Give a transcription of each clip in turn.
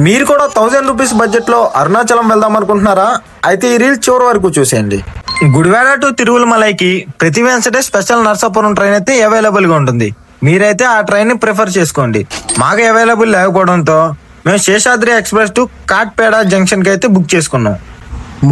మీరు కూడా 1000 rupees budget లో అరుణాచలం వెళ్దాం అనుకుంటున్నారా? అయితే ఈ రీల్ చివరి వరకు చూసేయండి. గుడివాడ టు తిరుమలకి ప్రతి వెన్స్డే స్పెషల్ నర్సాపురం ట్రైన్ అయితే అవైలబుల్ గా ఉంటుంది. మీరైతే ఆ ట్రైన్ ని ప్రిఫర్ చేసుకోండి. మాకు అవైలబుల్ లేకపోవడంతో మేము శేషాద్రి ఎక్స్ప్రెస్ టు కాట్పేడ జంక్షన్ కి అయితే బుక్ చేసుకున్నాం.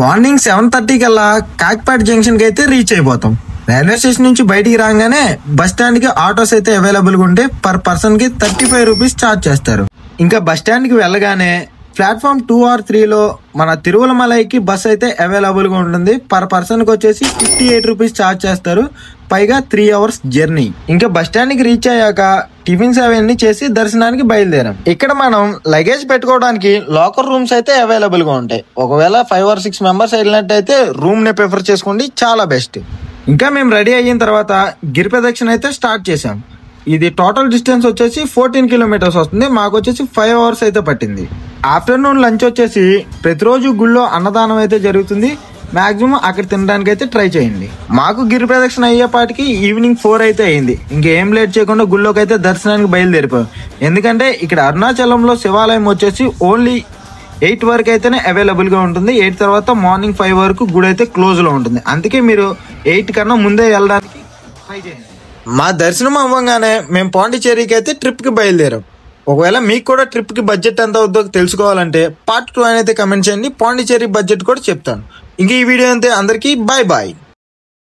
మార్నింగ్ 7:30 కల్లా కాట్పేట జంక్షన్ కి అయితే రీచ్ అయిపోతాం. రైల్వే స్టేషన్ నుంచి బయటికి రాగానే బస్ స్టాండ్ కి ఆటోస్ అయితే అవైలబుల్ గా ఉంటే పర్ పర్సన్ కి 35 రూపీస్ ఛార్జ్ చేస్తారు. ఇంకా బస్ స్టాండ్ కి వెళ్ళగానే ప్లాట్ఫామ్ 2 or 3 లో మన తిరుమలకి బస్ అయితే అవైలబుల్ గా ఉంటుంది. పర్ పర్సన్ కి వచ్చేసి 58 రూపీస్ ఛార్జ్ చేస్తారు. పైగా 3 hours జర్నీ. ఇంకా బస్ స్టాండ్ కి రీచ్ అయ్యాక టిఫిన్స్ అవన్నీ చేసి దర్శనానికి బయలుదేరాం. ఇక్కడ మనం లగేజ్ పెట్టుకోవడానికి లాకర్ రూమ్స్ అయితే అవైలబుల్ గా ఉంటాయి. ఒకవేళ 5 or 6 మెంబర్స్ వెళ్ళినట్టయితే రూమ్ నే ప్రిఫర్ చేసుకోండి, చాలా బెస్ట్. ఇంకా మేము రెడీ అయిన తర్వాత గిరి ప్రదక్షిణ అయితే స్టార్ట్ చేసాం. ఇది టోటల్ డిస్టెన్స్ వచ్చేసి 14 kilometers వస్తుంది. మాకు వచ్చేసి 5 hours అయితే పట్టింది. ఆఫ్టర్నూన్ లంచ్ వచ్చేసి ప్రతిరోజు గుళ్ళో అన్నదానం అయితే జరుగుతుంది. మాక్సిమం అక్కడ తినడానికి అయితే ట్రై చేయండి. మాకు గిరి ప్రదక్షిణ అయ్యేపాటికి ఈవినింగ్ 4 అయితే అయింది. ఇంకేం లేట్ చేయకుండా గుళ్ళోకి అయితే దర్శనానికి బయలుదేరిపోయాం. ఎందుకంటే ఇక్కడ అరుణాచలంలో శివాలయం వచ్చేసి ఓన్లీ 8 వరకు అయితేనే అవైలబుల్ గా ఉంటుంది. 8 తర్వాత మార్నింగ్ 5 వరకు గుడి అయితే క్లోజ్ లో ఉంటుంది. అందుకే మీరు 8 కన్నా ముందే వెళ్ళడానికి ట్రై చేయండి. మా దర్శనం అవ్వగానే మేము పాండిచేరికి అయితే ట్రిప్ కి బయలుదేరాం. ఒకవేళ మీకు కూడా ట్రిప్ కి బడ్జెట్ ఎంత అవుతుందో తెలుసుకోవాలంటే part 2 అయితే కమెంట్ చేయండి. పాండిచేరి బడ్జెట్ కూడా చెప్తాను. ఇంక ఈ వీడియో అంతే. అందరికీ బాయ్ బాయ్.